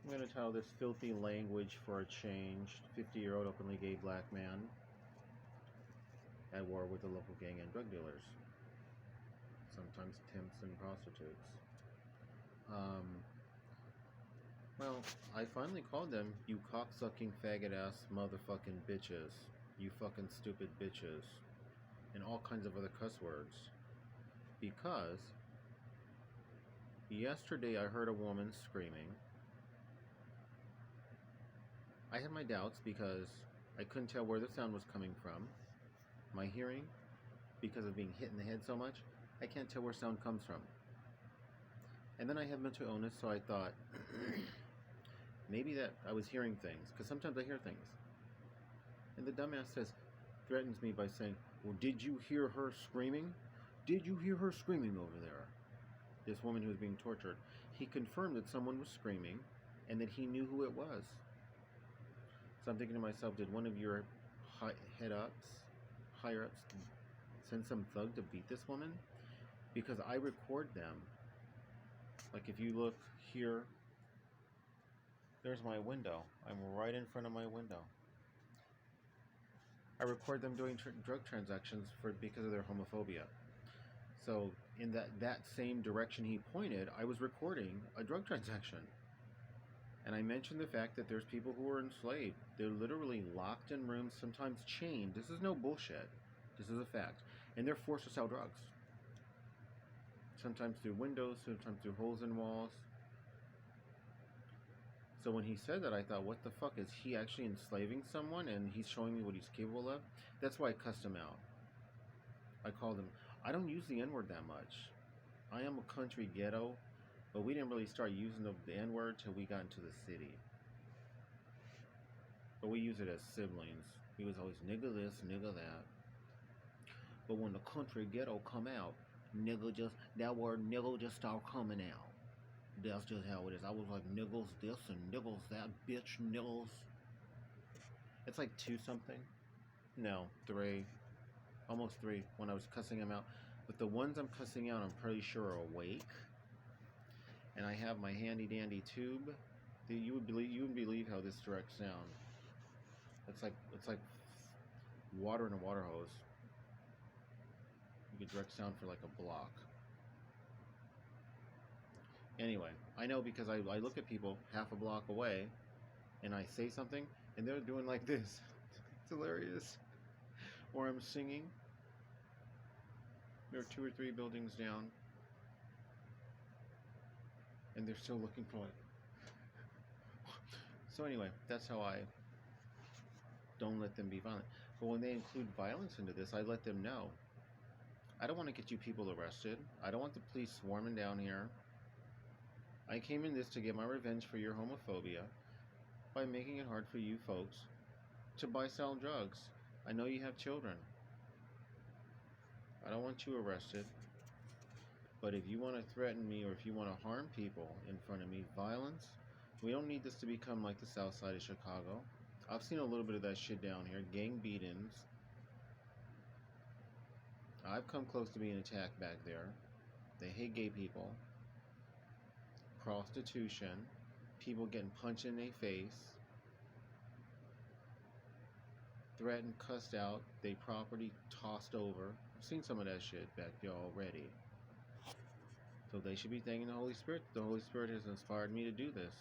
I'm going to title this Filthy Language for a Change. 50-year-old openly gay black man at war with the local gang and drug dealers. Sometimes pimps and prostitutes. Well, I finally called them, you cocksucking faggot-ass motherfucking bitches. You fucking stupid bitches. And all kinds of other cuss words. Because yesterday I heard a woman screaming. I had my doubts because I couldn't tell where the sound was coming from. My hearing, because of being hit in the head so much, I can't tell where sound comes from. And then I have mental illness, so I thought maybe that I was hearing things, because sometimes I hear things. And the dumbass threatens me by saying, well, did you hear her screaming? Did you hear her screaming over there? This woman who was being tortured. He confirmed that someone was screaming and that he knew who it was. So I'm thinking to myself, did one of your higher-ups, send some thug to beat this woman? Because I record them. Like if you look here, there's my window. I'm right in front of my window. I record them doing drug transactions because of their homophobia. So in that same direction he pointed, I was recording a drug transaction. And I mentioned the fact that there's people who are enslaved. They're literally locked in rooms, sometimes chained. This is no bullshit. This is a fact. And they're forced to sell drugs. Sometimes through windows, sometimes through holes in walls. So when he said that, I thought, what the fuck? Is he actually enslaving someone and he's showing me what he's capable of? That's why I cussed him out. I called him. I don't use the N-word that much. I am a country ghetto, but we didn't really start using the N-word till we got into the city. But we use it as siblings. He was always nigga this, nigga that. But when the country ghetto come out, that word nigga just start coming out. That's just how it is. I was like, niggles this and niggles that, bitch, niggles. It's like 2 something. No, 3. Almost 3 when I was cussing him out. But the ones I'm cussing out, I'm pretty sure are awake. And I have my handy dandy tube. You wouldn't believe how this direct sound. It's like water in a water hose. You could direct sound for like a block. Anyway, I know because I look at people half a block away and I say something and they're doing like this. It's hilarious. Or I'm singing. They're 2 or 3 buildings down and they're still looking for it. So anyway, that's how I don't let them be violent. But when they include violence into this, I let them know. I don't want to get you people arrested. I don't want the police swarming down here. I came in this to get my revenge for your homophobia by making it hard for you folks to buy, sell drugs. I know you have children. I don't want you arrested. But if you want to threaten me or if you want to harm people in front of me, violence, we don't need this to become like the south side of Chicago. I've seen a little bit of that shit down here. Gang beat-ins. I've come close to being attacked back there. They hate gay people. Prostitution. People getting punched in their face. Threatened, cussed out. They property tossed over. I've seen some of that shit back there already. So they should be thanking the Holy Spirit. The Holy Spirit has inspired me to do this.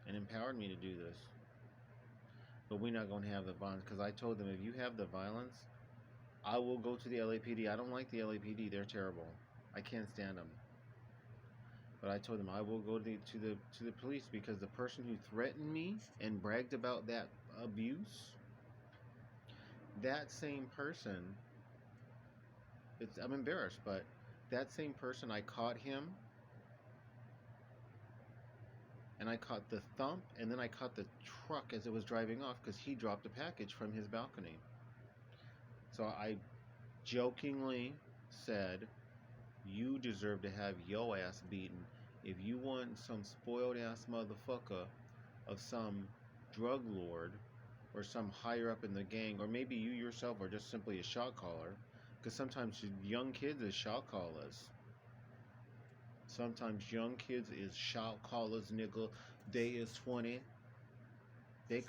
And empowered me to do this. But we're not going to have the violence. Because I told them, if you have the violence, I will go to the LAPD. I don't like the LAPD. They're terrible. I can't stand them. But I told them I will go to the police because the person who threatened me and bragged about that abuse, that same person, I'm embarrassed, but that same person, I caught him and I caught the thump and then I caught the truck as it was driving off because he dropped a package from his balcony. So I jokingly said, you deserve to have your ass beaten. If you want some spoiled ass motherfucker of some drug lord or some higher up in the gang, or maybe you yourself are just simply a shot caller, because sometimes young kids are shot callers. Sometimes young kids is shout callers, nigga. They is 20. They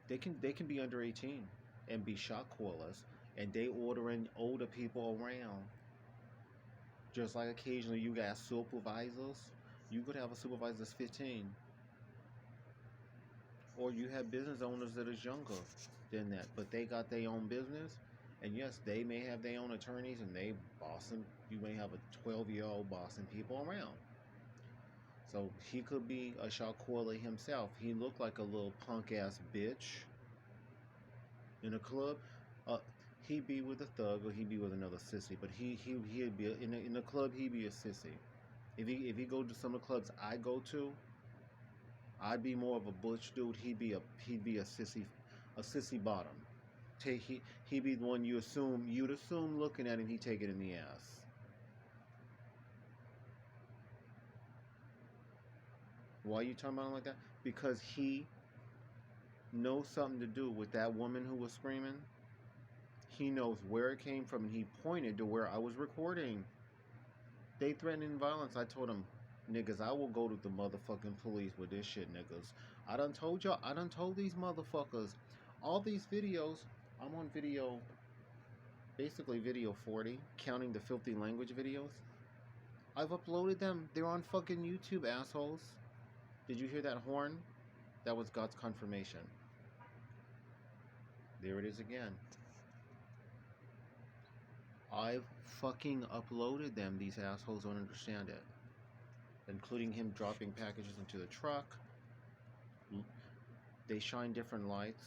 they can be under 18 and be shot callers, and they ordering older people around. Just like occasionally you got supervisors. You could have a supervisor that's 15, or you have business owners that is younger than that, but they got their own business. And yes, they may have their own attorneys and they bossing. You may have a 12-year-old bossing people around. So he could be a Shaquille himself. He looked like a little punk ass bitch in a club. Uh, he'd be with a thug or he'd be with another sissy. But he'd be in the club. He'd be a sissy. If he go to some of the clubs I go to, I'd be more of a butch dude. He'd be a sissy bottom. He'd be the one you'd assume looking at him he'd take it in the ass. Why are you talking about him like that? Because he knows something to do with that woman who was screaming. He knows where it came from, and he pointed to where I was recording. They threatening violence. I told him, niggas, I will go to the motherfucking police with this shit, niggas. I done told y'all. I done told these motherfuckers. All these videos. I'm on video, basically video 40, counting the filthy language videos. I've uploaded them. They're on fucking YouTube, assholes. Did you hear that horn? That was God's confirmation. There it is again. I've fucking uploaded them. These assholes don't understand it. Including him dropping packages into the truck. They shine different lights.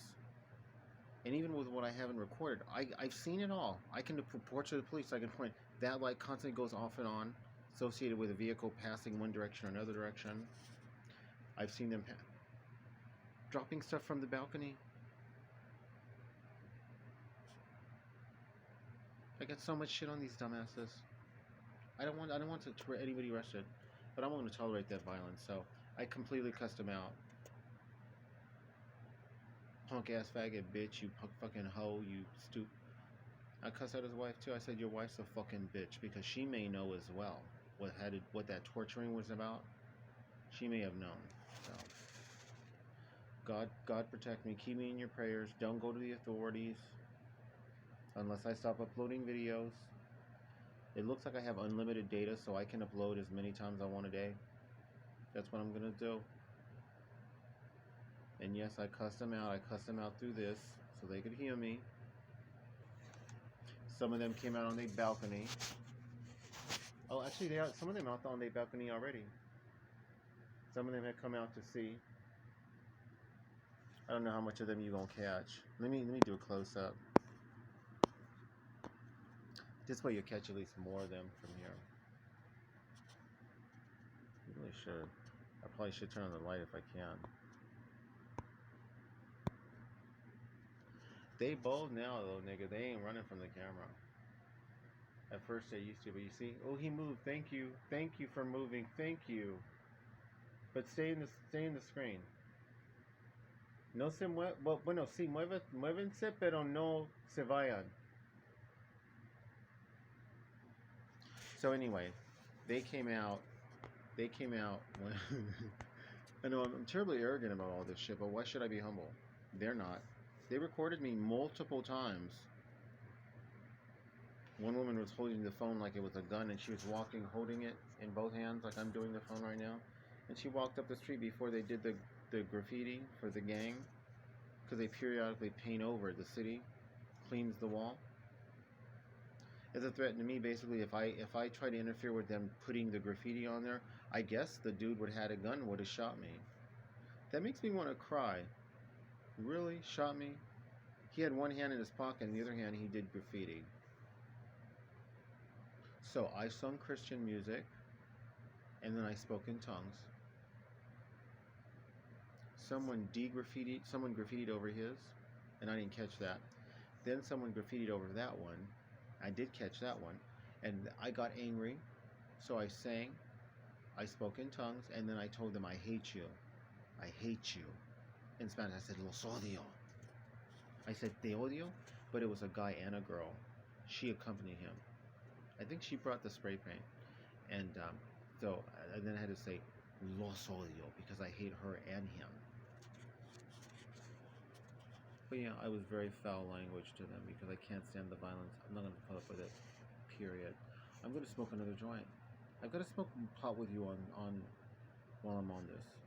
And even with what I haven't recorded, I've seen it all. I can report to the police. I can point. That light constantly goes off and on, associated with a vehicle passing one direction or another direction. I've seen them dropping stuff from the balcony. I got so much shit on these dumbasses. I don't want to anybody arrested, but I'm not going to tolerate that violence. So I completely cussed him out. Punk ass faggot bitch, you fucking hoe, you stoop. I cussed out his wife too. I said your wife's a fucking bitch because she may know as well what that torturing was about. She may have known. So God protect me. Keep me in your prayers. Don't go to the authorities unless I stop uploading videos. It looks like I have unlimited data, so I can upload as many times I want a day. That's what I'm gonna do. And yes, I cussed them out. I cussed them out through this so they could hear me. Some of them came out on their balcony. Oh, actually, some of them out on their balcony already. Some of them had come out to see. I don't know how much of them you gonna catch. Let me do a close up. This way you'll catch at least more of them from here. You really should. I probably should turn on the light if I can. They bold now though, nigga. They ain't running from the camera. At first they used to, but you see, oh, he moved. Thank you for moving. Thank you. But stay in the screen. No se mueve, bueno, sí, muévense, pero no se vayan. So anyway, they came out when I know I'm terribly arrogant about all this shit, but why should I be humble? They're not. They recorded me multiple times. One woman was holding the phone like it was a gun, and she was walking, holding it in both hands like I'm doing the phone right now. And she walked up the street before they did the graffiti for the gang, because they periodically paint over the city, cleans the wall. As a threat to me, basically, if I try to interfere with them putting the graffiti on there, I guess the dude would have had a gun and would have shot me. That makes me want to cry. Really? Shot me? He had one hand in his pocket, and the other hand he did graffiti. So I sung Christian music, and then I spoke in tongues. Someone graffitied over his, and I didn't catch that. Then someone graffitied over that one. I did catch that one, and I got angry, so I sang, I spoke in tongues, and then I told them, I hate you. I hate you. In Spanish, I said, los odio. I said, te odio, but it was a guy and a girl. She accompanied him. I think she brought the spray paint. And So, and then I had to say, los odio, because I hate her and him. But yeah, I was very foul language to them because I can't stand the violence. I'm not going to put up with it, period. I'm going to smoke another joint. I've got to smoke pot with you on while I'm on this.